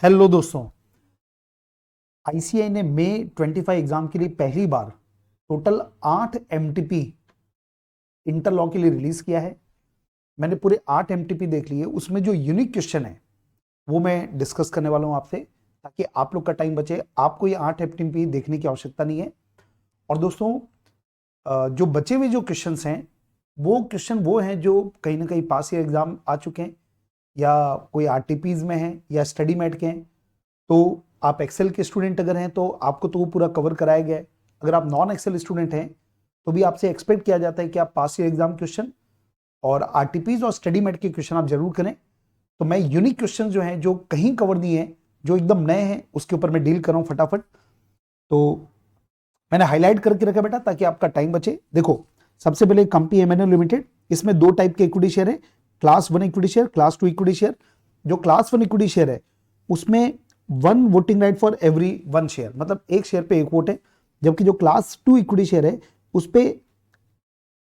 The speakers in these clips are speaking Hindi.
हेलो दोस्तों, आईसीआई ने मई 25 एग्जाम के लिए पहली बार टोटल 8 एमटीपी इंटर लॉ के लिए रिलीज किया है। मैंने पूरे 8 एमटीपी देख लिए। उसमें जो यूनिक क्वेश्चन है वो मैं डिस्कस करने वाला हूं आपसे, ताकि आप लोग का टाइम बचे। आपको ये 8 एमटीपी देखने की आवश्यकता नहीं है। और दोस्तों, जो बचे हुए जो क्वेश्चन हैं वो क्वेश्चन वो हैं जो कहीं ना कहीं पास ईयर एग्जाम आ चुके हैं, या कोई आरटीपीज में हैं, या स्टडी मैट के हैं। तो आप एक्सेल के स्टूडेंट अगर हैं तो आपको तो वो पूरा कवर कराया गया है। अगर आप नॉन एक्सेल स्टूडेंट हैं तो भी आपसे एक्सपेक्ट किया जाता है कि आप पास ईयर एग्जाम क्वेश्चन और आरटीपीज और स्टडी मेट के क्वेश्चन आप जरूर करें। तो मैं यूनिक क्वेश्चन जो हैं, जो कहीं कवर नहीं है, जो एकदम नए हैं, उसके ऊपर मैं डील कर रहा हूं फटाफट। तो मैंने हाईलाइट करके रखा बेटा, ताकि आपका टाइम बचे। देखो, सबसे पहले कंपनी एमएनएल लिमिटेड, इसमें दो टाइप के इक्विटी शेयर है, class 1 equity share, class 2 equity share. जो क्लास 1 इक्विटी शेयर है उसमें 1 voting right for every 1 share, मतलब एक शेयर पे एक वोट है। जबकि जो क्लास 2 इक्विटी शेयर है उस पे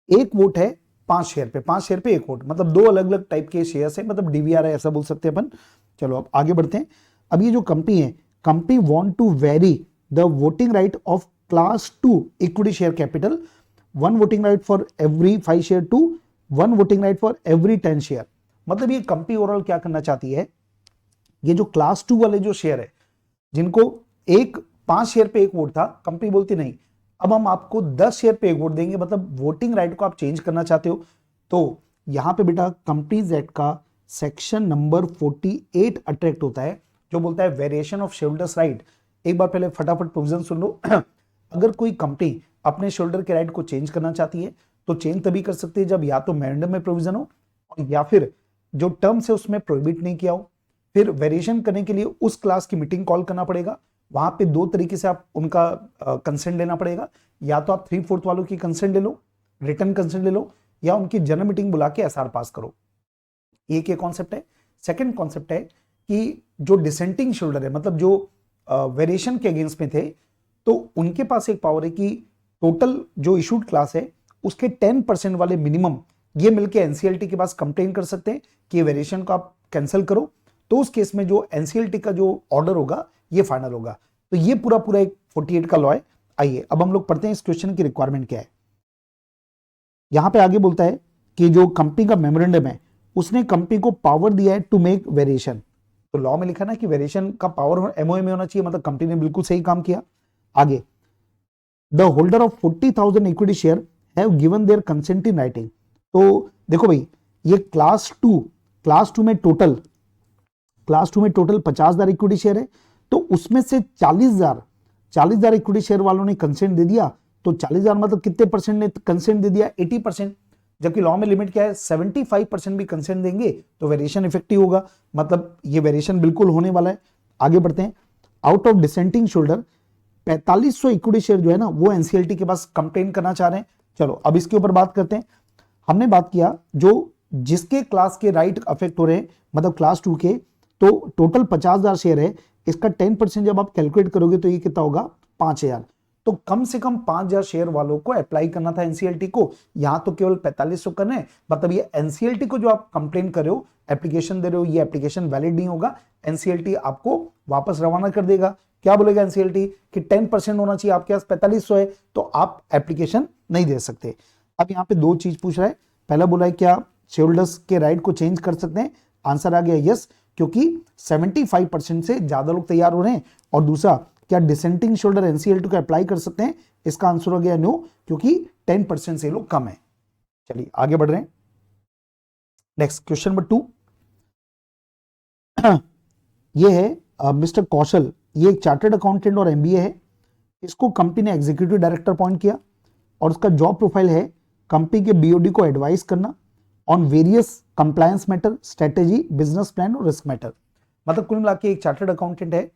एक वोट है 5 शेयर पे, 5 शेयर पे एक वोट, मतलब दो अलग अलग टाइप के शेयर है, मतलब डीवीआर है, ऐसा बोल सकते हैं अपन। चलो अब आगे बढ़ते हैं। अब ये जो कंपनी है, company want to vary the voting right of class 2 equity share capital 1 voting right for every 5 share to 1 voting right for every 10 share. मतलब ये कंपनी ओवरऑल क्या करना चाहती है, ये जो क्लास 2 वाले जो शेयर है, जिनको एक 5 शेयर पे एक वोट था, कंपनी बोलती नहीं, अब हम आपको 10 शेयर पे एक वोट देंगे। मतलब वोटिंग राइट को आप चेंज करना चाहते हो। तो यहां पे बेटा कंपनीज एक्ट का सेक्शन नंबर 48 अट्रैक्ट होता है, जो बोलता है वेरिएशन ऑफ शेयरहोल्डर्स राइट। एक बार पहले फटाफट प्रोविजन सुन लो। अगर कोई कंपनी अपने शेयरहोल्डर के राइट को चेंज करना चाहती है तो चेंज तभी कर सकती है जब या तो मेमोरेंडम में प्रोविजन हो, या फिर जो टर्म्स है उसमें प्रोहिबिट नहीं किया हो। फिर वेरिएशन करने के लिए उस क्लास की मीटिंग कॉल करना पड़ेगा। वहां पे दो तरीके से आप उनका कंसेंट लेना पड़ेगा। या तो आप 3/4 वालों की कंसेंट ले लो, रिटर्न कंसेंट ले लो, या उनकी जनरल मीटिंग बुला के एसआर पास करो। एक ये कॉन्सेप्ट है। सेकंड कॉन्सेप्ट है कि जो डिसेंटिंग शेयरहोल्डर है, मतलब जो वेरिएशन के अगेंस्ट में थे, तो उनके पास एक पावर है कि टोटल जो इशूड क्लास है उसके 10% वाले मिनिमम ये मिलके एनसीएलटी के पास कंप्लेन कर सकते हैं कि वेरिएशन को आप कैंसिल करो। तो उस केस में जो एनसीएलटी का जो ऑर्डर होगा ये फाइनल होगा। तो ये पूरा पूरा एक 48 का लॉ है। आइए अब हम लोग पढ़ते हैं इस क्वेश्चन की रिक्वायरमेंट क्या है। यहां पे आगे बोलता है कि जो कंपनी का मेमोरेंडम है उसने कंपनी को पावर दिया है टू मेक वेरिएशन। तो लॉ में लिखा ना कि वेरिएशन का पावर एमओए में होना चाहिए, मतलब कंपनी ने बिल्कुल सही काम किया। आगे, the holder of 40,000 equity share have given their consent in writing. तो देखो भाई, ये क्लास 2 में टोटल 50,000 इक्विटी शेयर है। तो उसमें से 40,000 इक्विटी शेयर वालों ने कंसेंट दे दिया। तो 40,000 मतलब कितने परसेंट ने कंसेंट दे दिया? 80%। जबकि लॉ में लिमिट क्या है? 75% भी कंसेंट देंगे तो वेरिएशन इफेक्टिव होगा। मतलब ये वेरिएशन बिल्कुल होने वाला है। आगे बढ़ते हैं। Out of dissenting shoulder 4500 equity share जो है ना वो एनसीएलटी के पास कंप्लेन करना चाह रहे हैं। चलो अब इसके ऊपर बात करते हैं। हमने बात किया जो जिसके क्लास के राइट अफेक्ट हो रहे हैं, मतलब क्लास 2 के, तो टोटल 50,000 शेयर है। इसका 10% जब आप कैलकुलेट करोगे तो ये कितना होगा? 5,000। तो कम से कम 5,000 शेयर वालों को अप्लाई करना था एनसीएलटी को। यहां तो केवल 4500 करने हैं। मतलब ये एनसीएलटी को जो आप कंप्लेन कर रहे हो, एप्लीकेशन दे रहे हो, ये एप्लीकेशन वैलिड नहीं होगा। एनसीएलटी आपको वापस रवाना कर देगा। क्या बोलेगा एनसीएलटी कि 10% होना चाहिए, आपके पास 4500 है तो आप एप्लीकेशन नहीं दे सकते। अब यहां पे दो चीज पूछ रहा है। पहला बोला है क्या शेयरहोल्डर्स के राइट को चेंज कर सकते हैं? आंसर आ गया यस, क्योंकि 75% से ज्यादा लोग तैयार हो रहे हैं। और दूसरा, क्या डिसेंटिंग शेयरहोल्डर एनसीएलटी को अप्लाई कर सकते हैं? इसका आंसर हो गया नो, क्योंकि 10% से लोग कम है। चलिए आगे बढ़ रहे हैं। नेक्स्ट क्वेश्चन नंबर 2 ये है मिस्टर कौशल। ये एक चार्टर्ड अकाउंटेंट और एमबीए है। इसको कंपनी ने एग्जीक्यूटिव डायरेक्टर अपॉइंट किया और उसका जॉब प्रोफाइल है कंपनी के बीओडी को एडवाइस करना on various compliance matter, strategy, business plan और रिस्क मैटर। मतलब कुल मिला के एक चार्टर्ड अकाउंटेंट है,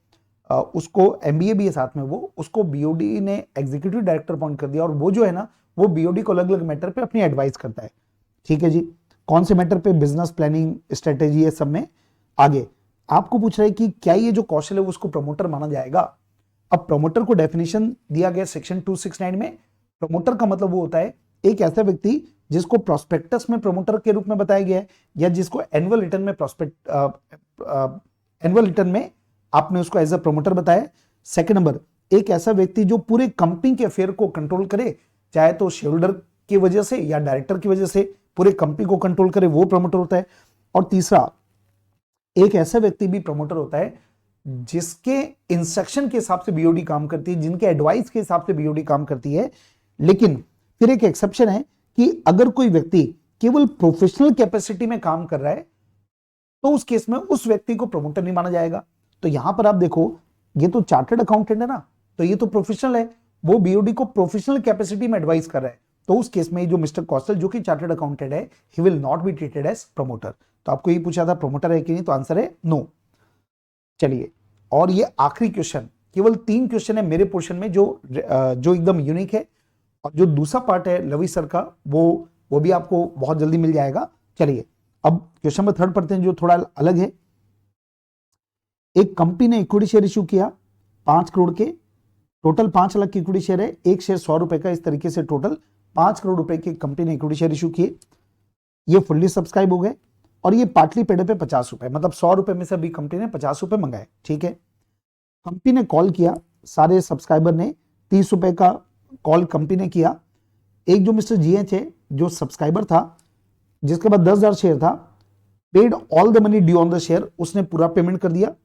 उसको एमबीए भी है साथ में, वो उसको बीओडी ने एग्जीक्यूटिव डायरेक्टर अपॉइंट कर दिया और वो जो है ना वो बीओडी को अलग अलग मैटर पे अपनी एडवाइस करता है। ठीक है जी, कौन से मैटर पे? बिजनेस प्लानिंग, स्ट्रेटेजी, ये सब में। आगे आपको पूछ रहा है कि क्या ये जो कौशल है उसको प्रमोटर माना जाएगा? अब प्रमोटर को डेफिनेशन दिया गया सेक्शन 269 में। प्रमोटर का मतलब वो होता है एक ऐसा व्यक्ति जिसको प्रोस्पेक्टस में प्रमोटर के रूप में बताया गया है, या जिसको एनुअल रिटर्न में आपने उसको एज अ प्रमोटर बताया। सेकंड नंबर, एक ऐसा व्यक्ति जो पूरे कंपनी के अफेयर को कंट्रोल करे, चाहे तो शेयर होल्डर की वजह से या डायरेक्टर की वजह से पूरे कंपनी को कंट्रोल करे, वो प्रमोटर होता है। और तीसरा, एक ऐसा व्यक्ति भी प्रमोटर होता है जिसके इंस्ट्रक्शन के हिसाब से बीओडी काम करती है, जिनके एडवाइस के हिसाब से बीओडी काम करती है। लेकिन फिर एक एक्सेप्शन है कि अगर कोई व्यक्ति केवल प्रोफेशनल कैपेसिटी में काम कर रहा है तो उस केस में उस व्यक्ति को प्रमोटर नहीं माना जाएगा। तो यहां पर आप देखो, ये तो चार्टर्ड अकाउंटेंट है ना, तो ये तो प्रोफेशनल है, वो बीओडी को प्रोफेशनल कैपेसिटी में एडवाइस कर रहा है, तो उस केस में जो मिस्टर कौशल जो कि चार्टर्ड अकाउंटेंट है, he will not be treated as promoter. तो आपको ये पूछा था प्रमोटर है कि नहीं, तो आंसर है नो। चलिए, और ये आखिरी क्वेश्चन, केवल 3 क्वेश्चन है मेरे पोर्शन में जो एकदम यूनिक है, और जो दूसरा पार्ट है लवी सर का वो भी आपको बहुत जल्दी मिल जाएगा। चलिए अब क्वेश्चन नंबर 3 पढ़ते हैं जो थोड़ा अलग है। एक कंपनी ने इक्विटी शेयर इश्यू किया 5 करोड़ के, टोटल 5 लाख की इक्विटी शेयर है, एक शेयर 100 रुपए का, इस तरीके से टोटल 5 करोड़ रुपए की कंपनी ने इक्विटी शेयर इश्यू किए। ये फुल्ली सब्सक्राइब हो गए और ये पार्टली पेड पे 50 रुपए, मतलब 100 रुपए में से अभी कंपनी ने 50 रुपए मंगाए। ठीक है, कंपनी ने कॉल किया, सारे सब्सक्राइबर ने 30 रुपए का कॉल कंपनी ने किया। एक जो मिस्टर जीएच है जो सब्सक्राइबर था, जिसके बाद 10,000 शेयर था, paid all the money due on the share, उसने पूरा पेमेंट कर दिया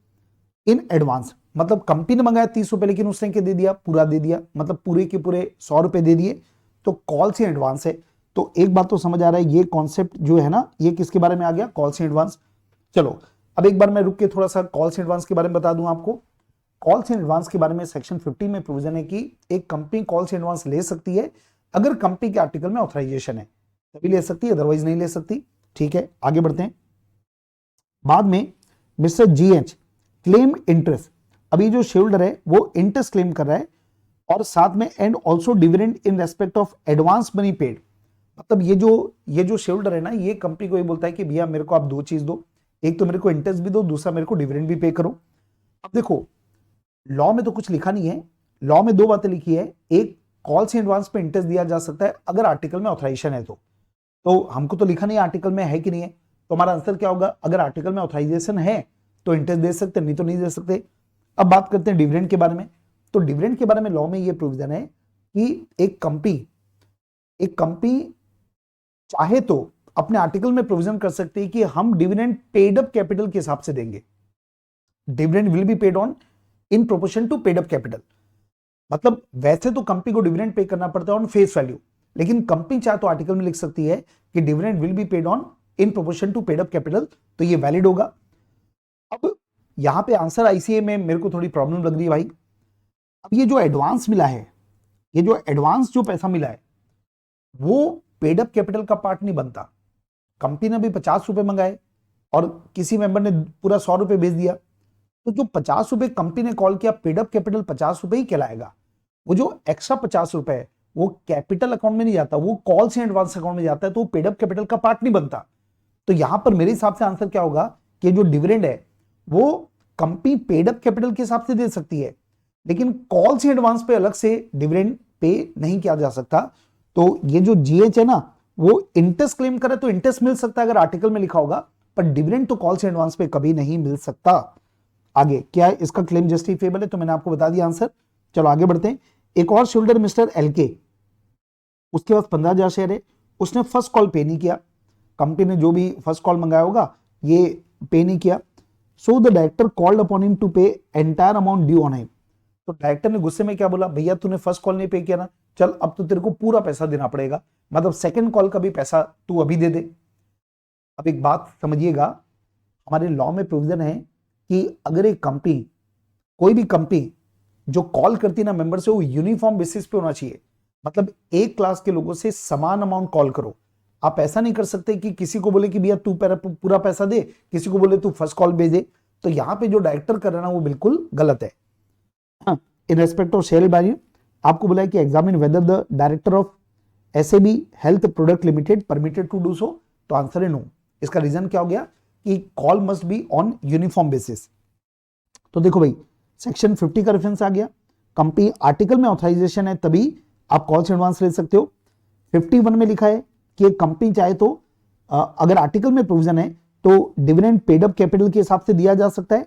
इन एडवांस। मतलब कंपनी ने मंगाया 30 रुपए, लेकिन उसने क्या दे दिया, पूरा दे दिया, मतलब पूरे के पूरे 100 रुपए दे दिए। तो कॉल से एडवांस है। तो एक बात तो समझ आ रहा है, ये कॉन्सेप्ट जो है ना, ये किसके बारे में आ गया, कॉल से एडवांस। चलो अब एक बार मैं रुक के थोड़ा सा कॉल से एडवांस के बारे में बता दूं आपको। कॉल से एडवांस के बारे में सेक्शन 50 में प्रोविजन है कि एक कंपनी कॉल से एडवांस ले सकती है अगर कंपनी के आर्टिकल में ऑथराइजेशन है, तभी ले सकती है, अदरवाइज नहीं ले सकती। ठीक है, आगे बढ़ते हैं। बाद में मिस्टर जीएच क्लेम इंटरेस्ट, अभी जो शेयर होल्डर है वो इंटरेस्ट क्लेम कर रहा है, और साथ में and also dividend in respect of advance money paid. मतलब ये जो शेयर होल्डर है ना, ये कंपनी को ये बोलता है कि भैया मेरे को आप 2 चीज दो, एक तो मेरे को इंटरेस्ट भी दो, दूसरा मेरे को डिविडेंड भी पे करो। अब देखो, लॉ में तो कुछ लिखा नहीं है, लॉ में 2 बातें लिखी है। एक, कॉल से एडवांस पे इंटरेस्ट दिया जा सकता है अगर आर्टिकल में ऑथराइजेशन है तो हमको तो लिखा नहीं आर्टिकल में है कि नहीं है, तो हमारा आंसर क्या होगा, अगर आर्टिकल में ऑथराइजेशन है तो इंटरेस्ट दे सकते, नहीं तो नहीं दे सकते। अब बात करते हैं डिविडेंड के बारे में। तो डिविडेंड के बारे में लॉ में ये प्रोविजन है कि एक कंपनी चाहे तो अपने आर्टिकल में प्रोविजन कर सकती है कि हम डिविडेंड पेड अप कैपिटल के हिसाब से देंगे। Dividend will be paid on in proportion to paid up capital. मतलब वैसे तो कंपनी को डिविडेंड पे करना पड़ता है ऑन फेस वैल्यू, लेकिन कंपनी चाहे तो आर्टिकल में लिख सकती है कि dividend will be paid on in proportion to paid up capital, तो ये वैलिड होगा। अब यहां पे आंसर आईसीए में मेरे को थोड़ी प्रॉब्लम लग रही है भाई। अब ये जो एडवांस मिला है, ये जो एडवांस जो पैसा मिला है, वो पेड अप कैपिटल का पार्ट नहीं बनता। कंपनी ने भी 50 रुपए मंगाए और किसी मेंबर ने पूरा 100 रुपए भेज दिया, तो जो 50 रुपए कंपनी ने कॉल किया, पेड अप कैपिटल 50 रुपए ही कहलाएगा। वो जो एक्स्ट्रा 50 रुपए है वो कैपिटल अकाउंट में नहीं जाता, वो कॉल से एडवांस अकाउंट में जाता है, तो वो पेड अप कैपिटल का पार्ट नहीं बनता। तो यहां पर मेरे हिसाब से आंसर क्या होगा कि जो डिविडेंड है वो कंपनी पेड अप कैपिटल के हिसाब से दे सकती है, लेकिन कॉल से एडवांस पे अलग से डिविडेंड पे नहीं किया जा सकता। तो ये जो जीएच है ना, वो इंटरेस्ट क्लेम करे तो इंटरेस्ट मिल सकता है अगर आर्टिकल में लिखा होगा, पर डिविडेंड तो कॉल से एडवांस पे कभी नहीं मिल सकता। आगे क्या है, इसका क्लेम जस्टिफिएबल है, तो मैंने आपको बता दिया आंसर। चलो आगे बढ़ते हैं। एक और शेयर होल्डर मिस्टर एलके, उसके पास 15,000 शेयर है, उसने फर्स्ट कॉल पे नहीं किया, कंपनी ने जो भी फर्स्ट कॉल मंगाया होगा ये पे नहीं किया। So the director called upon him to pay entire amount due on him. तो डायरेक्टर ने गुस्से में क्या बोला, भैया तूने फर्स्ट कॉल नहीं पे किया ना, चल अब तो तेरे को पूरा पैसा देना पड़ेगा, मतलब सेकंड कॉल का भी पैसा तू अभी दे दे। अब एक बात समझिएगा, हमारे लॉ में प्रोविजन है कि अगर एक कंपनी, कोई भी कंपनी जो कॉल करती है ना मेंबर से, वो यूनिफॉर्म बेसिस पे होना चाहिए। मतलब एक क्लास के लोगों से समान अमाउंट कॉल करो। आप ऐसा नहीं कर सकते कि किसी को बोले कि भैया तू पूरा पैसा दे, किसी को बोले तू फर्स्ट कॉल भेजे। तो यहां पे जो डायरेक्टर कर रहा है ना, वो बिल्कुल गलत है। In respect of share value आपको बोला है कि examine whether the director of SAB health product limited permitted to do so, तो आंसर है नो। इसका रीजन क्या हो गया कि call must be on uniform basis. तो देखो भाई, सेक्शन 50 का रेफरेंस आ गया, कंपनी आर्टिकल में ऑथराइजेशन है तभी आप कॉल से एडवांस ले सकते हो। 51 में लिखा है कि एक कंपनी चाहे तो अगर आर्टिकल में प्रोविजन है तो डिविडेंड पेड अप कैपिटल के हिसाब से दिया जा सकता है।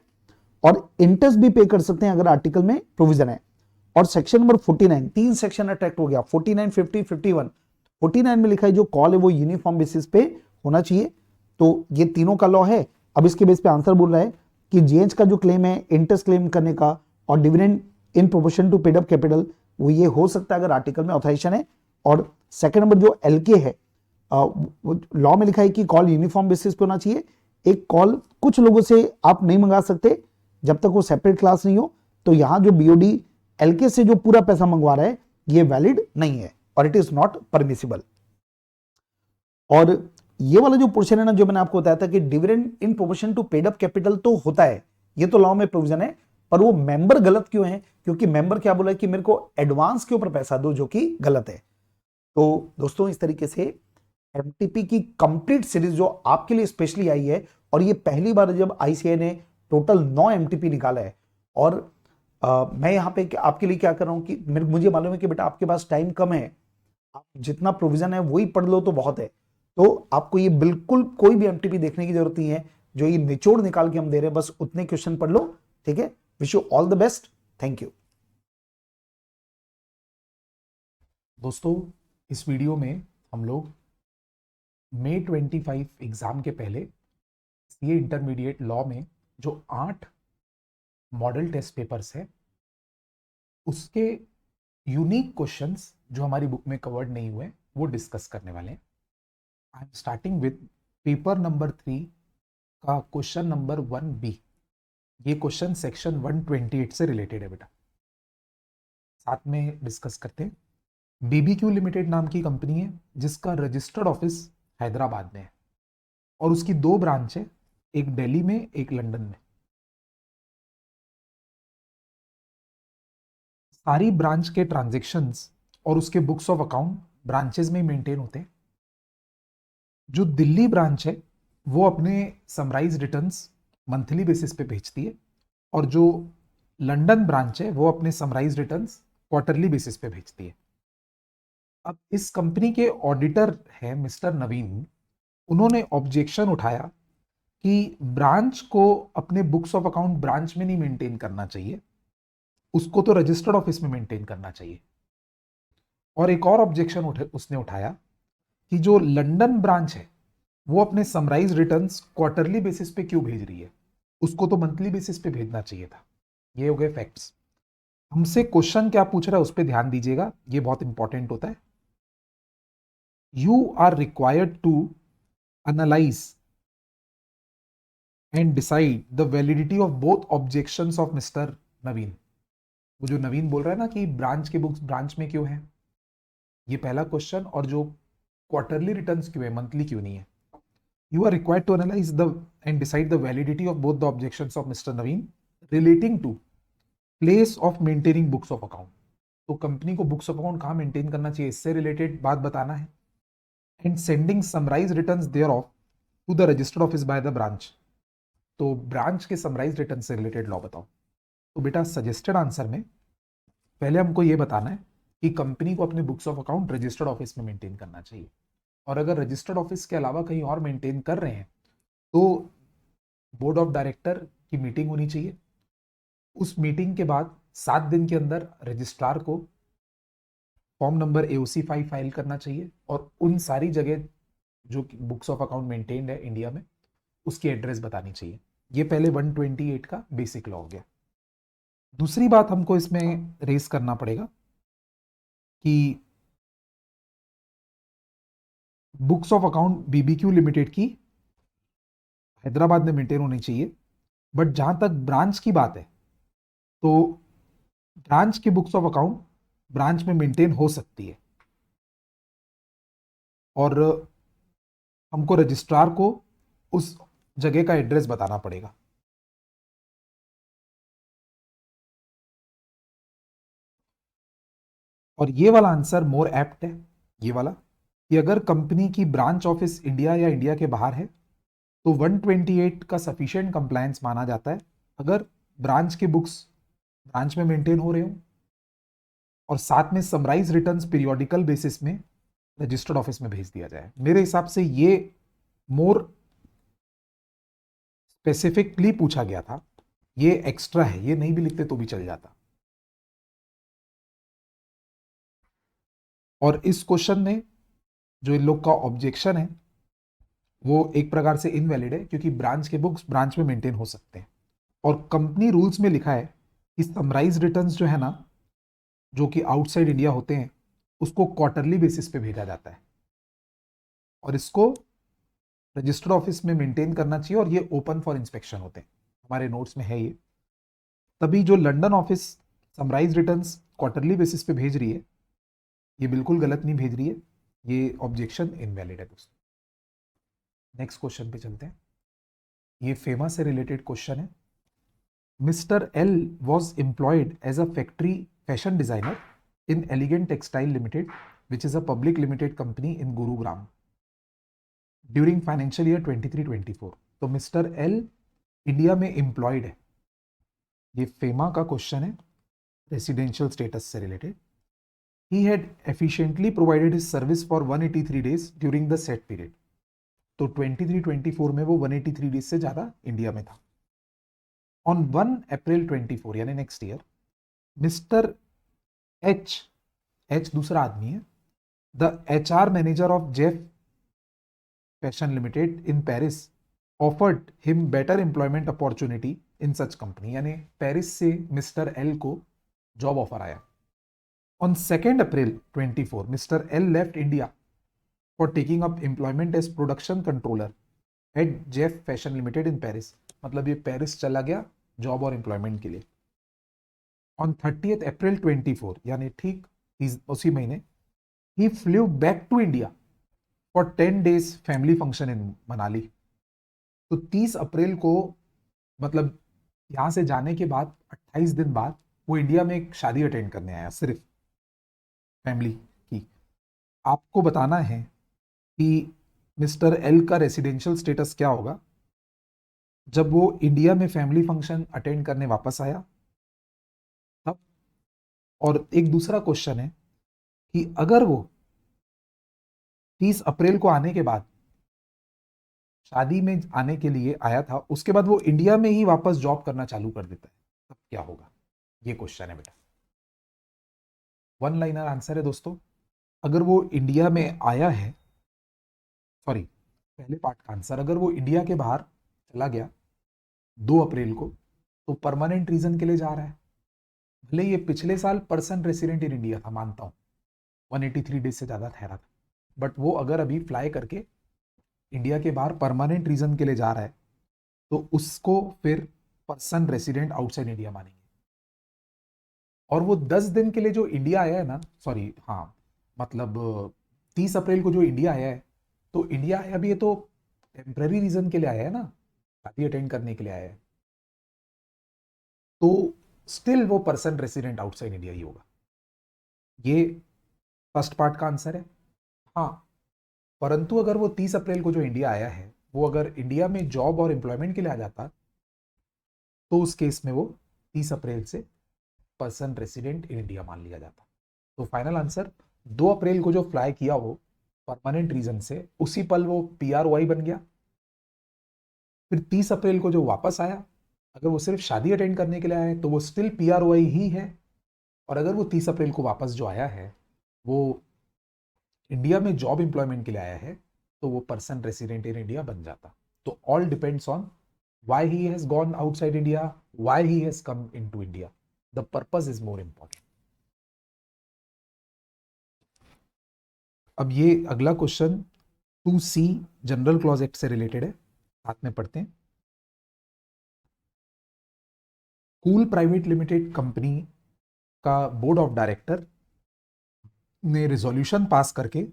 और इंटरेस्ट भी पे कर सकते हैं अगर आर्टिकल में प्रोविजन है। और सेक्शन नंबर 49, 3 सेक्शन अट्रैक्ट हो गया, 49, 50, 51। 49 में लिखा है जो कॉल है वो यूनिफॉर्म बेसिस पे होना चाहिए। तो ये तीनों का लॉ है। अब इसके बेस पे आंसर बोल रहा है कि जीएच का जो क्लेम है इंटरेस्ट क्लेम करने का और dividend in proportion to paid up capital, वो ये हो सकता है अगर आर्टिकल में ऑथराइजेशन है। और सेकंड नंबर जो एलके है, लॉ में लिखा है कि कॉल यूनिफॉर्म बेसिस पे होना चाहिए। एक कॉल कुछ लोगों से आप नहीं मंगा सकते जब तक वो सेपरेट क्लास नहीं हो। तो यहां जो बीओडी एलके से जो पूरा पैसा मंगवा रहा है ये वैलिड नहीं है और इट इज नॉट परमिसिबल। और ये वाला जो पोर्शन है ना, जो मैंने आपको बताया था कि dividend in proportion to paid up capital तो होता है, ये तो लॉ में प्रोविजन है, पर वो मेंबर गलत क्यों है? क्योंकि मेंबर क्या बोला है कि मेरे को एडवांस के ऊपर पैसा दो, जो कि गलत है। तो दोस्तों इस तरीके से एमटीपी की कंप्लीट सीरीज जो आपके लिए स्पेशली आई है, और ये पहली बार जब आईसीआई ने टोटल 9 एमटीपी निकाला है। और मैं यहाँ पे आपके लिए क्या कर रहा हूं कि मुझे मालूम है कि बेटा आपके पास टाइम कम है, आप जितना प्रोविजन है वही पढ़ लो तो बहुत है। तो आपको ये बिल्कुल कोई भी एमटीपी देखने की जरूरत नहीं है, जो ये निचोड़ निकाल के हम दे रहे हैं, बस उतने क्वेश्चन पढ़ लो। ठीक है, wish you all the best, thank you. दोस्तों इस वीडियो में हम लोग मई 25 एग्जाम के पहले सीए इंटरमीडिएट लॉ में जो 8 मॉडल टेस्ट पेपर्स है उसके यूनिक क्वेश्चंस जो हमारी बुक में कवर्ड नहीं हुए वो डिस्कस करने वाले हैं। I am starting with paper number 3 का क्वेश्चन नंबर 1B। ये क्वेश्चन सेक्शन 128 से रिलेटेड है बेटा, साथ में डिस्कस करते हैं। बीबीक्यू लिमिटेड नाम की कंपनी है जिसका रजिस्टर्ड ऑफिस हैदराबाद में है और उसकी 2 ब्रांच है, एक दिल्ली में एक लंदन में। सारी ब्रांच के ट्रांजैक्शंस और उसके बुक्स ऑफ अकाउंट ब्रांचेस में मेंटेन होते हैं। जो दिल्ली ब्रांच है वो अपने समराइज रिटर्न्स मंथली बेसिस पे भेजती है और जो लंदन ब्रांच है वो अपने समराइज रिटर्न्स क्वार्टरली बेसिस पे भेजती है। अब इस कंपनी के ऑडिटर है मिस्टर नवीन, उन्होंने ऑब्जेक्शन उठाया कि ब्रांच को अपने बुक्स ऑफ अकाउंट ब्रांच में नहीं मेंटेन करना चाहिए, उसको तो रजिस्टर्ड ऑफिस में मेंटेन करना चाहिए। और एक और ऑब्जेक्शन उसने उठाया कि जो लंदन ब्रांच है वो अपने समराइज रिटर्न्स क्वार्टरली बेसिस पे क्यों भेज रही है, उसको तो मंथली बेसिस पे भेजना चाहिए था। ये हो गए फैक्ट्स। हमसे क्वेश्चन क्या पूछ रहा है उस पर ध्यान दीजिएगा, ये बहुत इंपॉर्टेंट होता है। You are required to analyse and decide the validity of both objections of mister Naveen. वो जो नवीन बोल रहा है ना कि ब्रांच के बुक्स ब्रांच में क्यों है, ये पहला क्वेश्चन। और जो क्वार्टरली रिटर्न्स क्यों है, मंथली क्यों नहीं है। You are required to analyse the and decide the validity of both the objections of mister Naveen relating to place of maintaining books of account. तो कंपनी को बुक्स ऑफ अकाउंट कहाँ मेंटेन करना चाहिए, इससे रिलेटेड बात बताना है। And sending summarise returns there of to the registered office by the branch. तो ब्रांच के समराइज रिटर्न से रिलेटेड लॉ बताओ। तो बेटा सजेस्टेड आंसर में पहले हमको ये बताना है कि कंपनी को अपने books of account registered office में मेंटेन करना चाहिए, और अगर रजिस्टर्ड ऑफिस के अलावा कहीं और मेंटेन कर रहे हैं तो बोर्ड ऑफ डायरेक्टर की मीटिंग होनी चाहिए। उस मीटिंग के बाद 7 दिन के अंदर रजिस्ट्रार को फॉर्म नंबर AOC 5 फाइल करना चाहिए और उन सारी जगह जो बुक्स ऑफ अकाउंट मेंटेन्ड है इंडिया में उसकी एड्रेस बतानी चाहिए। ये पहले 128 का बेसिक लॉ हो गया। दूसरी बात हमको इसमें रेस करना पड़ेगा कि books of account BBQ limited की हैदराबाद में मेंटेन होनी चाहिए, बट जहां तक ब्रांच की बात है तो ब्रांच की बुक्स ऑफ अकाउंट ब्रांच में मेंटेन हो सकती है और हमको रजिस्ट्रार को उस जगह का एड्रेस बताना पड़ेगा। और ये वाला आंसर मोर एप्ट है, ये वाला, कि अगर कंपनी की ब्रांच ऑफिस इंडिया या इंडिया के बाहर है तो 128 का सफिशिएंट कंप्लायंस माना जाता है अगर ब्रांच के बुक्स ब्रांच में मेंटेन हो रहे हो और साथ में समराइज रिटर्न्स पीरियोडिकल बेसिस में रजिस्टर्ड ऑफिस में भेज दिया जाए। मेरे हिसाब से ये मोर स्पेसिफिकली पूछा गया था ये एक्स्ट्रा है, ये नहीं भी लिखते तो भी चल जाता। और इस क्वेश्चन में जो इन लोग का ऑब्जेक्शन है वो एक प्रकार से इनवैलिड है, क्योंकि ब्रांच के बुक्स ब्रांच में मेंटेन हो सकते हैं। और कंपनी रूल्स में लिखा है कि समराइज रिटर्न्स जो है ना, जो कि आउटसाइड इंडिया होते हैं, उसको क्वार्टरली बेसिस पे भेजा जाता है और इसको रजिस्टर्ड ऑफिस में मेंटेन करना चाहिए, और ये ओपन फॉर इंस्पेक्शन होते हैं। हमारे नोट्स में है ये। तभी जो London office summarise returns quarterly basis पे भेज रही है, ये बिल्कुल गलत नहीं भेज रही है, ये ऑब्जेक्शन इनवैलिड है दोस्तों। नेक्स्ट क्वेश्चन पे चलते हैं। ये फेमस से रिलेटेड क्वेश्चन है। Mister L was employed as a factory fashion designer in elegant textile limited which is a public limited company in Gurugram during financial year 23-24। तो मिस्टर एल इंडिया में एम्प्लॉयड है। ये फेमा का क्वेश्चन है, रेसिडेंशियल स्टेटस से related. He had efficiently provided his service for 183 days during the set period. तो 23-24 में वो 183 डेज से ज्यादा इंडिया में था। ऑन 1 अप्रैल 24 यानी नेक्स्ट ईयर, मिस्टर एच दूसरा आदमी है, the HR manager of Jeff fashion limited in Paris offered him better employment opportunity in such company. यानी पेरिस से मिस्टर एल को जॉब ऑफर आया। On 2 April 24 mister L left India for taking up employment as production controller at Jeff fashion limited in Paris. मतलब ये पेरिस चला गया जॉब और एम्प्लॉयमेंट के लिए। ऑन 30 अप्रैल 24 यानी ठीक उसी महीने, he flew back to India for 10 days family function in Manali. तो 30 अप्रैल को, मतलब यहां से जाने के बाद 28 दिन बाद, वो इंडिया में एक शादी अटेंड करने आया, सिर्फ फैमिली की। आपको बताना है कि मिस्टर एल का रेसिडेंशियल स्टेटस क्या होगा जब वो इंडिया में फैमिली फंक्शन अटेंड करने वापस आया तब। और एक दूसरा क्वेश्चन है कि अगर वो 30 अप्रैल को आने के बाद शादी में आने के लिए आया था, उसके बाद वो इंडिया में ही वापस जॉब करना चालू कर देता है, तब क्या होगा? ये क्वेश्चन है बेटा। वन लाइनर आंसर है दोस्तों। अगर वो इंडिया में आया है, सॉरी पहले पार्ट का आंसर, अगर वो इंडिया के बाहर चला गया 2 अप्रैल को, तो परमानेंट रीजन के लिए जा रहा है। भले ये पिछले साल पर्सन रेसिडेंट इन इंडिया था, मानता हूं 183 डेज से ज्यादा ठहरा था, बट वो अगर अभी फ्लाई करके इंडिया के बाहर परमानेंट रीजन के लिए जा रहा है, तो उसको फिर पर्सन रेसिडेंट आउटसाइड इंडिया मानेंगे। और वो 10 दिन के लिए जो इंडिया आया है ना, सॉरी हाँ, मतलब 30 अप्रैल को जो इंडिया आया है, तो इंडिया आया भी है तो टेम्पररी रीजन के लिए आया है ना, शादी अटेंड करने के लिए आया है, तो स्टिल वो पर्सन रेसिडेंट आउटसाइड इंडिया ही होगा। ये फर्स्ट पार्ट का आंसर है। हाँ, परंतु अगर वो 30 अप्रैल को जो इंडिया आया है, वो अगर इंडिया में जॉब और एम्प्लॉयमेंट के लिए आ जाता, तो उस केस में वो 30 अप्रैल से पर्सन रेसिडेंट इन इंडिया मान लिया जाता। तो फाइनल आंसर, 2 अप्रैल को जो फ्लाई किया वो परमानेंट रीजन से, उसी पल वो PROI बन गया। फिर 30 अप्रैल को जो वापस आया, अगर वो सिर्फ शादी अटेंड करने के लिए आया है तो वो स्टिल PROI ही है। और अगर वो 30 अप्रैल को वापस जो आया है वो इंडिया में जॉब एम्प्लॉयमेंट के लिए आया है, तो वो पर्सन रेसिडेंट इन इंडिया बन जाता। तो all depends on why he has gone outside India, why he has come into India. The purpose is more important. अब ये अगला question 2C general clause act से रिलेटेड है, साथ में पढ़ते हैं। कूल प्राइवेट लिमिटेड कंपनी का बोर्ड ऑफ डायरेक्टर ने रिजोल्यूशन पास करके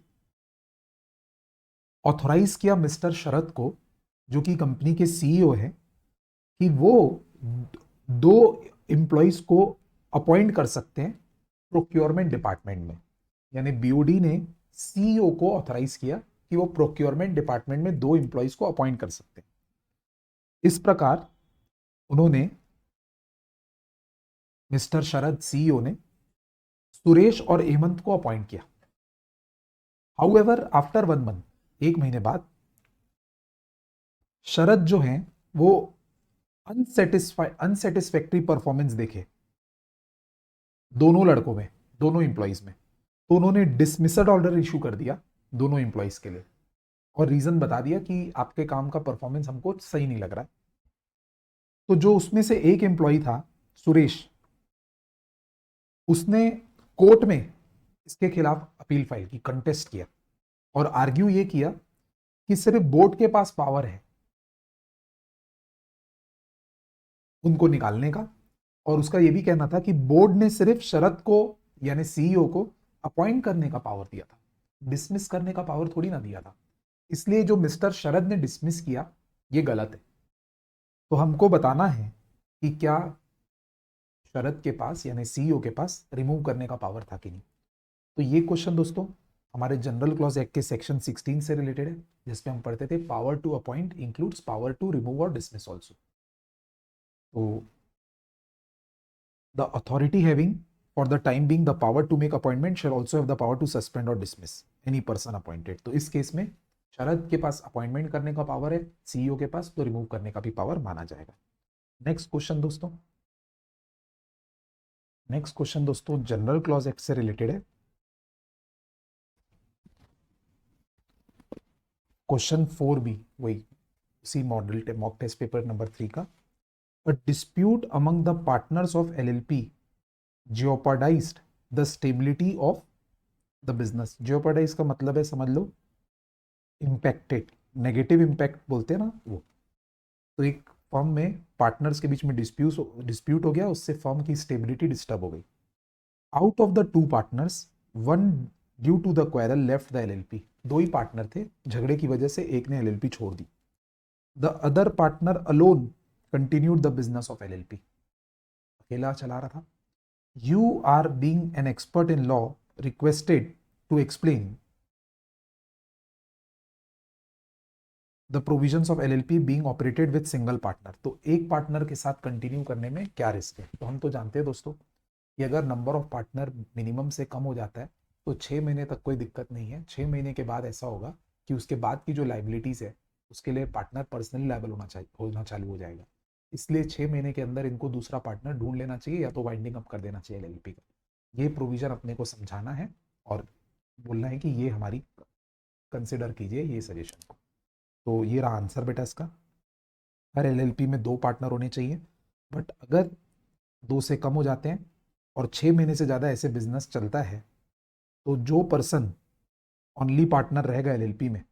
ऑथोराइज किया मिस्टर शरद को, जो कि कंपनी के CEO है, कि वो 2 एम्प्लॉइज को अपॉइंट कर सकते हैं प्रोक्योरमेंट डिपार्टमेंट में। यानी BOD ने CEO को ऑथराइज किया कि वो प्रोक्योरमेंट डिपार्टमेंट में 2 एम्प्लॉइज को अपॉइंट कर सकते हैं। इस प्रकार उन्होंने, मिस्टर शरद CEO ने सुरेश और हेमंत को अपॉइंट किया। हाउएवर आफ्टर 1 मंथ, 1 महीने बाद, शरद जो हैं वो अनसेटिस्फैक्ट्री परफॉर्मेंस देखे दोनों लड़कों में, दोनों इंप्लॉइज में, तो उन्होंने डिसमिसल ऑर्डर इशू कर दिया दोनों इंप्लॉइज के लिए और रीजन बता दिया कि आपके काम का परफॉर्मेंस हमको सही नहीं लग रहा है। तो जो उसमें से एक एम्प्लॉय था सुरेश, उसने कोर्ट में इसके खिलाफ अपील फाइल की, कंटेस्ट किया और आर्ग्यू ये किया कि सिर्फ बोर्ड के पास पावर है उनको निकालने का, और उसका यह भी कहना था कि बोर्ड ने सिर्फ शरद को यानी सीईओ को अपॉइंट करने का पावर दिया था, डिसमिस करने का पावर थोड़ी ना दिया था। इसलिए जो मिस्टर शरद ने डिसमिस किया ये गलत है। तो हमको बताना है कि क्या शरद के पास यानी सीईओ के पास रिमूव करने का पावर था कि नहीं। तो ये क्वेश्चन दोस्तों हमारे जनरल क्लॉज एक्ट के सेक्शन 16 से रिलेटेड है, जिसमें हम पढ़ते थे power to appoint includes power to remove और डिसमिस ऑल्सो। तो the authority having for the time being the power to make appointment shall also have the power to suspend और डिसमिस एनी पर्सन अपॉइंटेड। तो इस केस में शरद के पास अपॉइंटमेंट करने का पावर है, सीईओ के पास तो रिमूव करने का भी पावर माना जाएगा। नेक्स्ट क्वेश्चन दोस्तों जनरल क्लॉज एक्ट से रिलेटेड है। क्वेश्चन 4B वही उसी model mock test paper number 3 का। A dispute among the partners of LLP jeopardized the stability of the business। jeopardize का मतलब है समझ लो impacted, नेगेटिव इम्पैक्ट बोलते हैं ना वो। तो एक फर्म में पार्टनर्स के बीच में डिस्प्यूट हो गया, उससे फर्म की स्टेबिलिटी डिस्टर्ब हो गई। Out of the two partners one due to the quarrel left the LLP. दो ही पार्टनर थे, झगड़े की वजह से एक ने एलएलपी छोड़ दी। The other partner alone continued the business of LLP, अकेला चला रहा था। You are being an expert in law requested to explain the provisions of LLP being operated with single partner. तो एक पार्टनर के साथ कंटिन्यू करने में क्या रिस्क है। तो हम तो जानते हैं दोस्तों कि अगर नंबर ऑफ पार्टनर मिनिमम से कम हो जाता है तो 6 महीने तक कोई दिक्कत नहीं है। 6 महीने के बाद ऐसा होगा कि उसके बाद की जो लाइबिलिटीज है उसके लिए पार्टनर पर्सनली लायबल होना चालू हो जाएगा। इसलिए 6 महीने के अंदर इनको दूसरा पार्टनर ढूंढ लेना चाहिए या तो वाइंडिंग अप कर देना चाहिए एलएलपी का। ये प्रोविजन अपने को समझाना है और बोलना है कि ये हमारी कंसिडर कीजिए ये सजेशन को। तो ये रहा आंसर बेटा इसका। हर एलएलपी में 2 पार्टनर होने चाहिए, बट अगर 2 से कम हो जाते हैं और 6 महीने से ज़्यादा ऐसे बिजनेस चलता है तो जो पर्सन ओनली पार्टनर रहेगा एलएलपी में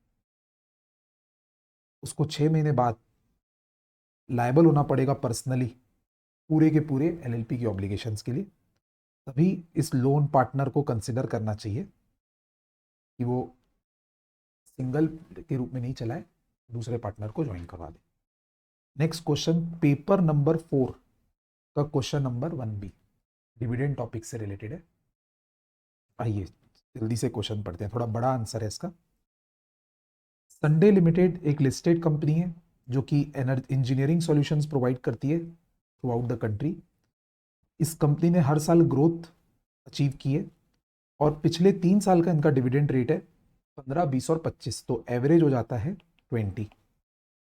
उसको 6 महीने बाद लायबल होना पड़ेगा पर्सनली पूरे के पूरे एलएलपी की ऑब्लिगेशंस के लिए। तभी इस लोन पार्टनर को कंसिडर करना चाहिए कि वो सिंगल के रूप में नहीं चलाए, दूसरे पार्टनर को ज्वाइन करवा दे। नेक्स्ट क्वेश्चन पेपर नंबर 4 का question number 1B dividend topic से रिलेटेड है। आइए जल्दी से क्वेश्चन पढ़ते हैं, थोड़ा बड़ा आंसर है इसका। संडे लिमिटेड एक लिस्टेड कंपनी है जो कि इंजीनियरिंग सॉल्यूशंस प्रोवाइड करती है थ्रू आउट द कंट्री। इस कंपनी ने हर साल ग्रोथ अचीव की है और पिछले 3 साल का इनका डिविडेंड रेट है 15, 20 और 25, तो एवरेज हो जाता है 20।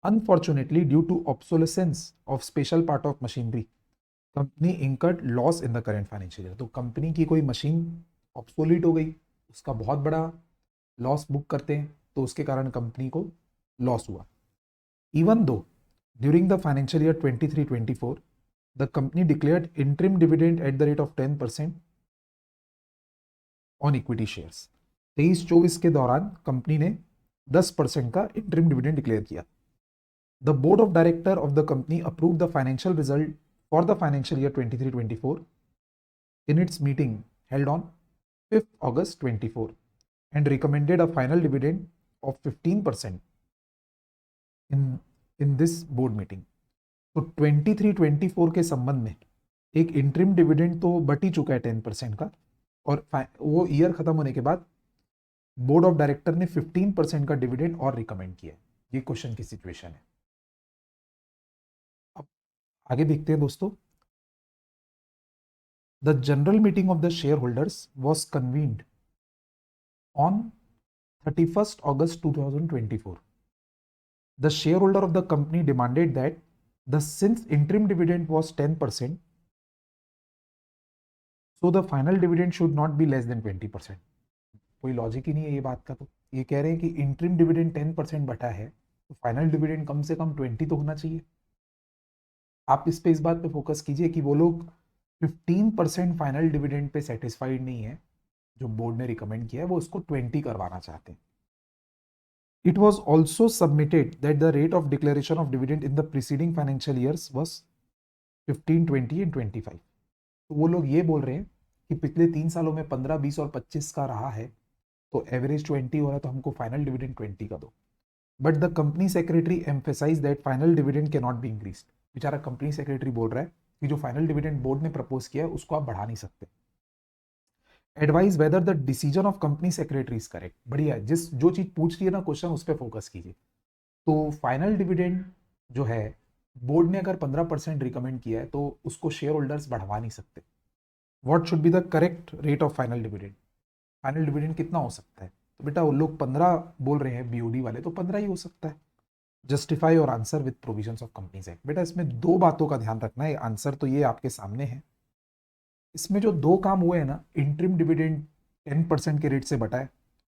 Unfortunately due to obsolescence of special part of machinery company incurred loss in the current financial year. तो कंपनी की कोई मशीन ऑब्सोलीट हो गई, उसका बहुत बड़ा लॉस बुक करते हैं, तो उसके कारण कंपनी को लॉस हुआ। Even though during the financial year 23-24 the company declared interim dividend at the rate of 10% on equity shares. 23-24 के दौरान कंपनी ने 10% का इंटरिम डिविडेंड डिक्लेयर किया। The board of director of the company approve the financial result for the financial year 23-24 in its meeting held on 5th August 24 and recommended a final dividend of 15% in this board meeting। तो 23-24 के संबंध में एक इंटरिम डिविडेंड तो बट ही चुका है 10% का, और वो ईयर खत्म होने के बाद बोर्ड ऑफ डायरेक्टर ने 15% का डिविडेंड और रिकमेंड किया। ये क्वेश्चन की सिचुएशन है। अब आगे देखते हैं दोस्तों। The general meeting of the shareholders was convened on 31st August 2024. The shareholder of the company demanded that since interim dividend was 10%, so the final dividend should not be less than 20%. कोई लॉजिक ही नहीं है ये बात का। तो ये कह रहे हैं कि इंटरिम डिविडेंड 10% बटा है, तो फाइनल डिविडेंड कम से कम 20 तो होना चाहिए। आप इस बात पे फोकस कीजिए कि वो लोग 15% फाइनल डिविडेंड पे सेटिस्फाइड नहीं है, जो बोर्ड ने रिकमेंड किया है, वो उसको 20 करवाना चाहते हैं। It was also submitted that the rate of declaration of dividend in the preceding financial years was 15, 20 and 25. तो वो लोग ये बोल रहे हैं कि पिछले 3 सालों में 15, 20 और 25 का रहा है, तो एवरेज 20 हो रहा है, तो हमको फाइनल डिविडेंड 20 का दो। But the company secretary emphasise that final dividend can not be increase. बेचारा कंपनी सेक्रेटरी बोल रहा है कि जो फाइनल डिविडेंड बोर्ड ने प्रपोज किया है उसको आप बढ़ा नहीं सकते। Advise whether the decision of company secretary is correct. बढ़िया, जो चीज पूछ रही है ना क्वेश्चन, उस पर फोकस कीजिए। तो फाइनल डिविडेंड जो है, बोर्ड ने अगर 15% रिकमेंड किया है तो उसको शेयर होल्डर्स बढ़वा नहीं सकते। What should be the correct rate of final dividend? Final dividend कितना हो सकता है? तो बेटा वो लोग 15 बोल रहे हैं बीओडी वाले, तो 15 ही हो सकता है। जस्टिफाई और answer with provisions of companies act. बेटा इसमें दो बातों का ध्यान रखना है, आंसर तो ये आपके सामने है। इसमें जो दो काम हुए हैं ना, इंटरिम डिविडेंड 10% के रेट से बटा है,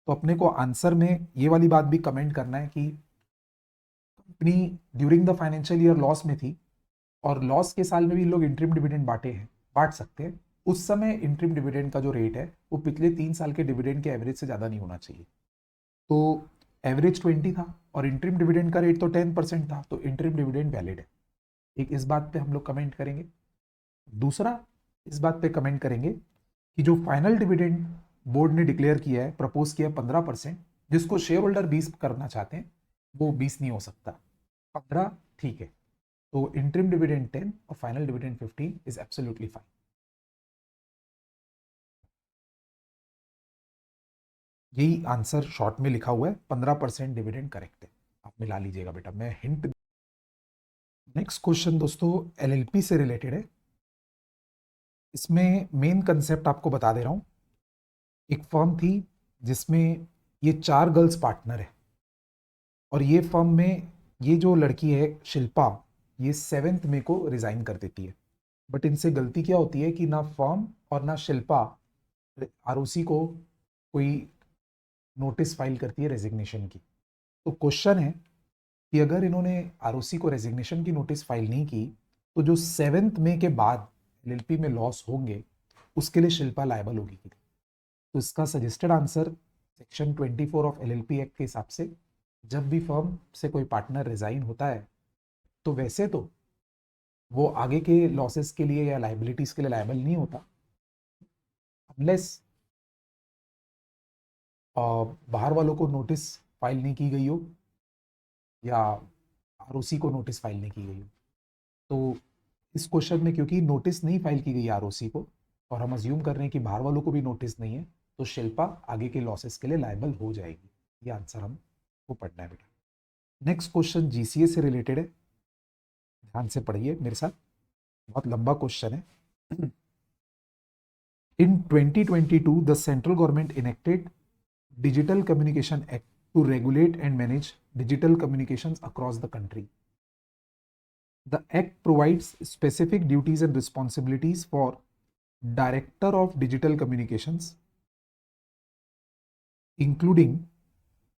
तो अपने को आंसर में ये वाली बात भी कमेंट करना है कि company during the financial year loss में थी, और लॉस के साल में भी लोग इंटरिम डिविडेंड बांट सकते हैं। उस समय इंटरिम डिविडेंड का जो रेट है वो पिछले 3 साल के डिविडेंड के एवरेज से ज़्यादा नहीं होना चाहिए। तो एवरेज 20 था और इंटरिम डिविडेंड का रेट तो 10% था, तो इंटरिम डिविडेंड वैलिड है। एक इस बात पे हम लोग कमेंट करेंगे। दूसरा इस बात पे कमेंट करेंगे कि जो फाइनल डिविडेंड बोर्ड ने डिक्लेयर किया है, प्रपोज किया 15%, जिसको शेयर होल्डर 20 करना चाहते हैं, वो 20 नहीं हो सकता, 15 ठीक है। तो इंटरिम डिविडेंड 10 और final dividend 15 is absolutely fine. यही आंसर शॉर्ट में लिखा हुआ है, 15% डिविडेंड करेक्ट है, आप मिला लीजिएगा बेटा, मैं हिंट। नेक्स्ट क्वेश्चन दोस्तों एलएलपी से रिलेटेड है। इसमें मेन कंसेप्ट आपको बता दे रहा हूं। एक फर्म थी जिसमें ये 4 गर्ल्स पार्टनर है, और ये फर्म में ये जो लड़की है शिल्पा, ये 7 मई को रिजाइन कर देती है। बट इनसे गलती क्या होती है कि ना फर्म और ना शिल्पा आरओसी को कोई नोटिस फाइल करती है रेजिग्नेशन की। तो क्वेश्चन है कि अगर इन्होंने आरओसी को रेजिग्नेशन की नोटिस फाइल नहीं की, तो जो 7 मई के बाद एलएलपी में लॉस होंगे उसके लिए शिल्पा लायबल होगी। तो इसका suggested answer section 24 of LLP act के हिसाब से, जब भी फर्म से कोई पार्टनर रिजाइन होता है तो वैसे तो वो आगे के लॉसेस के लिए या लाइबिलिटीज के लिए लायबल नहीं होता, अनलेस बाहर वालों को नोटिस फाइल नहीं की गई हो या आरओसी को नोटिस फाइल नहीं की गई हो। तो इस क्वेश्चन में क्योंकि नोटिस नहीं फाइल की गई आरओसी को, और हम अज्यूम कर रहे हैं कि बाहर वालों को भी नोटिस नहीं है, तो शिल्पा आगे के लॉसेस के लिए लायबल हो जाएगी। ये आंसर हमको पढ़ना है बेटा। नेक्स्ट क्वेश्चन जीसीए से रिलेटेड है, ध्यान से पढ़िए मेरे साथ, बहुत लंबा क्वेश्चन है। In 2022 the central government enacted digital communication act to regulate and manage digital communications across the country. The Act provides specific duties and responsibilities for Director of Digital Communications, including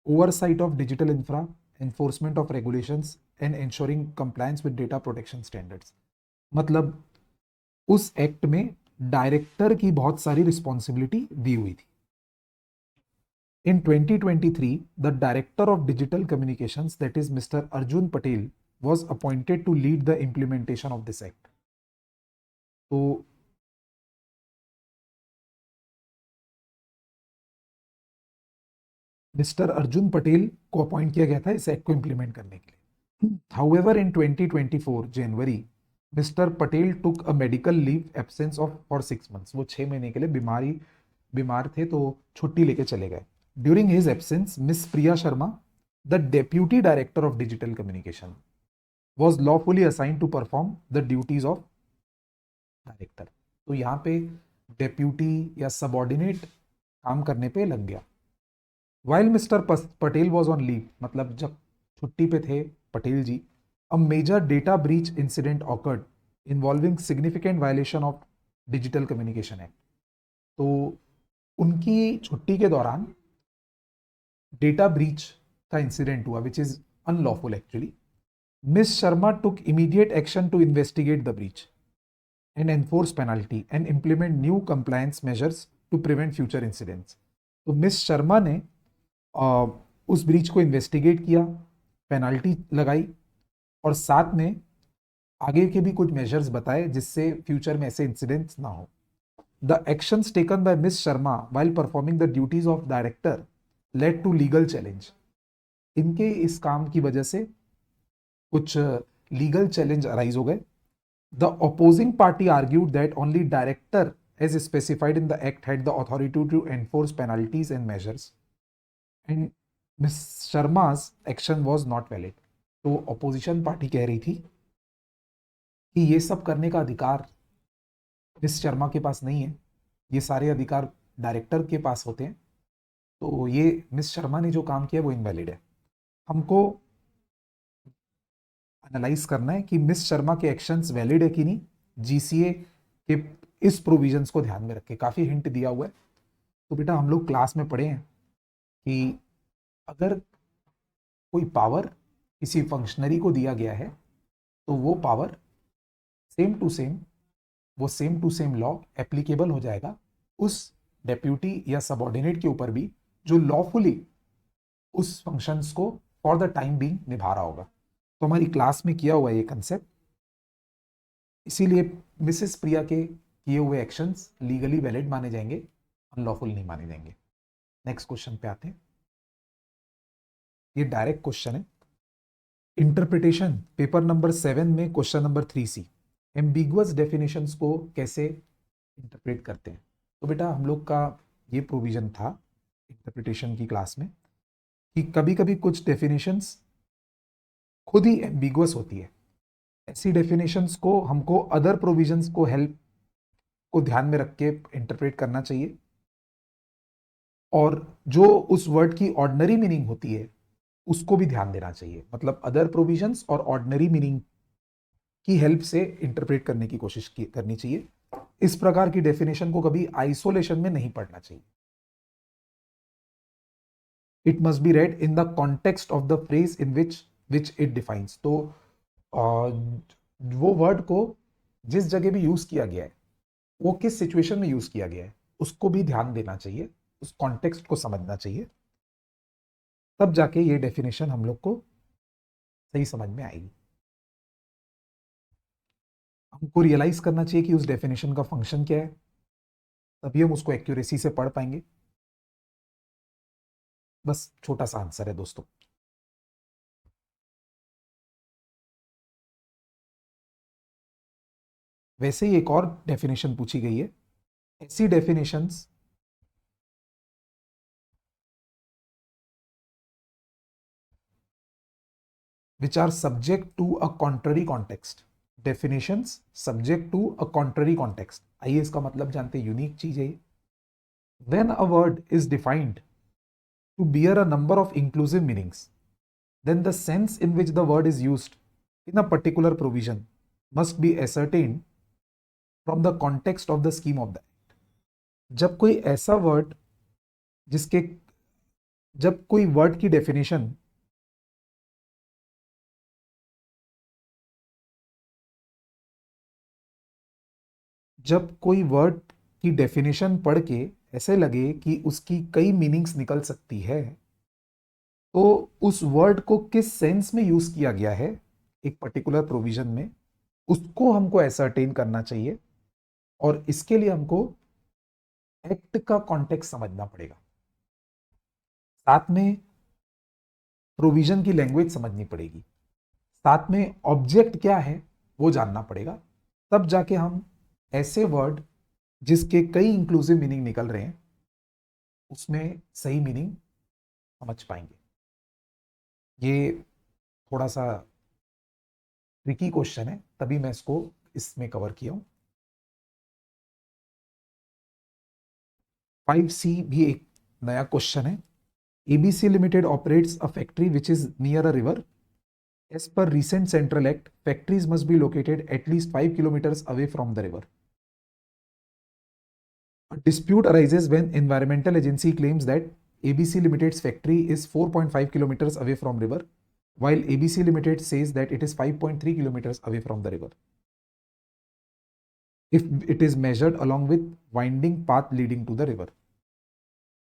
oversight of digital infra, enforcement of regulations, and ensuring compliance with data protection standards. मतलब उस एक्ट में डायरेक्टर की बहुत सारी रिस्पॉन्सिबिलिटी दी हुई थी। In 2023, the Director of Digital Communications, that is Mr. Arjun Patel, was appointed to lead the implementation of this act. तो मिस्टर अर्जुन पटेल को अपॉइंट किया गया था इस एक्ट को इंप्लीमेंट करने के लिए। However in 2024 January mister Patel took a medical leave absence of for 6 months। वो 6 महीने के लिए बीमार थे, तो छुट्टी लेके चले गए। During his absence miss Priya Sharma, the deputy director of digital communication, was lawfully assigned to perform the duties of director। तो यहाँ पे डेप्यूटी या सबॉर्डिनेट काम करने पे लग गया। While Mr. Patel was on leave, मतलब जब छुट्टी पे थे पटेल जी, A major data breach incident occurred involving significant violation of Digital Communication Act. तो उनकी छुट्टी के दौरान डेटा ब्रीच का इंसिडेंट हुआ which is unlawful actually. Ms. Sharma took immediate action to investigate the breach and enforce penalty and implement new compliance measures to prevent future incidents. तो मिस शर्मा ने उस ब्रीच को इन्वेस्टिगेट किया, पेनल्टी लगाई और साथ में आगे के भी कुछ मेजर्स बताए जिससे फ्यूचर में ऐसे इंसिडेंट्स ना हो. The actions taken by miss Sharma while performing the duties of director led to legal challenge. इनके इस काम की वजह से कुछ लीगल चैलेंज अराइज हो गए. The opposing party argued that only director as specified in the act had the authority to enforce penalties and measures and Ms. Sharma's action was not valid. तो opposition पार्टी कह रही थी कि ये सब करने का अधिकार मिस शर्मा के पास नहीं है, ये सारे अधिकार डायरेक्टर के पास होते हैं, तो ये मिस शर्मा ने जो काम किया वो इनवैलिड है. हमको एनालाइज करना है कि मिस शर्मा के एक्शंस वैलिड है कि नहीं, जीसीए के इस प्रोविजंस को ध्यान में रख के. काफ़ी हिंट दिया हुआ है. तो बेटा हम लोग क्लास में पढ़े हैं कि अगर कोई पावर किसी फंक्शनरी को दिया गया है तो वो power same to same law applicable हो जाएगा उस डेप्यूटी या सबऑर्डिनेट के ऊपर भी जो लॉफुली उस फंक्शंस को फॉर द टाइम बीइंग निभा रहा होगा. तो हमारी क्लास में किया हुआ है ये कंसेप्ट, इसीलिए मिसेस प्रिया के किए हुए एक्शंस लीगली वैलिड माने जाएंगे, अनलॉफुल नहीं माने जाएंगे. नेक्स्ट क्वेश्चन पे आते हैं. ये डायरेक्ट क्वेश्चन है. इंटरप्रिटेशन पेपर नंबर 7 में question number 3C ambiguous definitions को कैसे इंटरप्रेट करते हैं. तो बेटा हम लोग का ये प्रोविजन था इंटरप्रिटेशन की क्लास में कि कभी कभी कुछ डेफिनेशंस खुद ही एम्बिगुअस होती है. ऐसी डेफिनेशंस को हमको अदर प्रोविजंस को हेल्प को ध्यान में रख के इंटरप्रेट करना चाहिए, और जो उस वर्ड की ऑर्डिनरी मीनिंग होती है उसको भी ध्यान देना चाहिए. मतलब अदर प्रोविजंस और ऑर्डिनरी मीनिंग की हेल्प से इंटरप्रेट करने की कोशिश करनी चाहिए. इस प्रकार की डेफिनेशन को कभी आइसोलेशन में नहीं पढ़ना चाहिए. It must be red in the context of the phrase in which it defines. तो वो वर्ड को जिस जगह भी यूज किया गया है, वो किस सिचुएशन में यूज किया गया है, उसको भी ध्यान देना चाहिए, उस कॉन्टेक्स्ट को समझना चाहिए, तब जाके ये डेफिनेशन हम लोग को सही समझ में आएगी. हमको रियलाइज करना चाहिए कि उस डेफिनेशन का फंक्शन क्या है, तभी हम उसको एक्यूरेसी से पढ़ पाएंगे. बस छोटा सा आंसर है दोस्तों. वैसे ही एक और डेफिनेशन पूछी गई है. ऐसी definitions which are subject to a contrary context. Definitions subject to a contrary context. आइए इसका मतलब जानते हैं. यूनिक चीज है. When a word is defined to bear a number of inclusive meanings, then the sense in which the word is used in a particular provision must be ascertained from the context of the scheme of the act. जब कोई ऐसा वर्ड जब कोई वर्ड की डेफिनेशन जब कोई वर्ड की डेफिनेशन पढ़ के ऐसे लगे कि उसकी कई मीनिंग्स निकल सकती है, तो उस वर्ड को किस सेंस में यूज किया गया है एक पर्टिकुलर प्रोविजन में, उसको हमको एसर्टेन करना चाहिए. और इसके लिए हमको एक्ट का कॉन्टेक्स्ट समझना पड़ेगा, साथ में प्रोविजन की लैंग्वेज समझनी पड़ेगी, साथ में ऑब्जेक्ट क्या है वो जानना पड़ेगा. तब जाके हम ऐसे वर्ड जिसके कई इंक्लूसिव मीनिंग निकल रहे हैं उसमें सही मीनिंग समझ पाएंगे. ये थोड़ा सा ट्रिकी क्वेश्चन है, तभी मैं इसको इसमें कवर किया हूं. 5C भी एक नया क्वेश्चन है. ABC limited operates a factory which is near a river As per recent Central Act, factories must be located at least 5 kilometers away from the river. A dispute arises when environmental agency claims that ABC Limited's factory is 4.5 kilometers away from river, while ABC Limited says that it is 5.3 kilometers away from the river. If it is measured along with winding path leading to the river.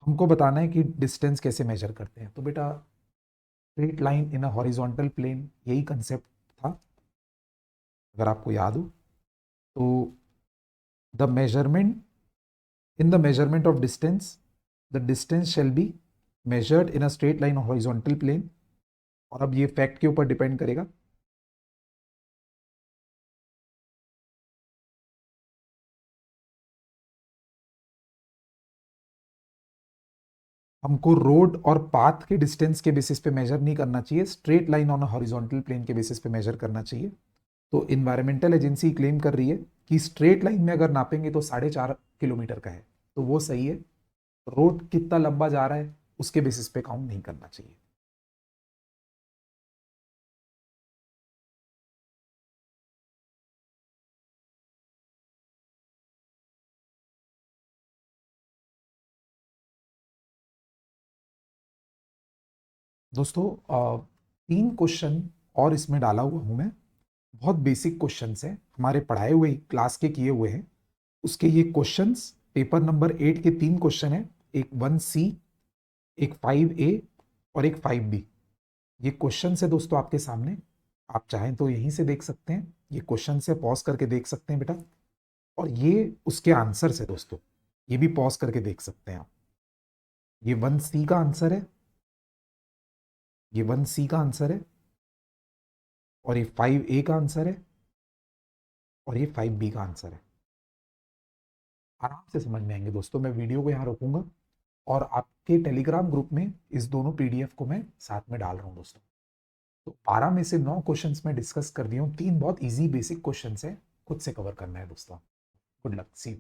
हमको बताना है कि डिस्टेंस कैसे मेजर करते हैं. तो बेटा straight line in a horizontal plane, यही कंसेप्ट था अगर आपको याद हो. तो the measurement in the measurement of distance, the distance shall be measured in a straight line or horizontal plane. और अब ये फैक्ट के ऊपर डिपेंड करेगा. हमको रोड और पाथ के डिस्टेंस के बेसिस पे मेजर नहीं करना चाहिए, straight line on a horizontal plane के बेसिस पे मेजर करना चाहिए. तो इन्वायरमेंटल एजेंसी क्लेम कर रही है कि स्ट्रेट लाइन में अगर नापेंगे तो 4.5 किलोमीटर का है, तो वो सही है. रोड कितना लंबा जा रहा है उसके बेसिस पे काउंट नहीं करना चाहिए. दोस्तों 3 क्वेश्चन और इसमें डाला हुआ हूं मैं. बहुत बेसिक क्वेश्चंस हैं, हमारे पढ़ाए हुए क्लास के किए हुए हैं. उसके ये क्वेश्चंस पेपर नंबर 8 के 3 क्वेश्चन हैं, एक 1C, एक 5A और एक 5B. ये क्वेश्चन है दोस्तों आपके सामने, आप चाहें तो यहीं से देख सकते हैं. ये क्वेश्चन से पॉज करके देख सकते हैं बेटा, और ये उसके आंसर है दोस्तों, ये भी पॉज करके देख सकते हैं आप. ये 1C का आंसर है, ये 1C का आंसर है, और ये 5A का आंसर है, और ये 5B का आंसर है. आराम से समझ में आएंगे दोस्तों. मैं वीडियो को यहाँ रोकूंगा और आपके टेलीग्राम ग्रुप में इस दोनों PDF को मैं साथ में डाल रहा हूँ दोस्तों. तो 12 में से 9 क्वेश्चंस मैं डिस्कस कर दिया हूँ. 3 बहुत इजी बेसिक क्वेश्चंस हैं, खुद से कवर करना है दोस्तों. Good luck, see you.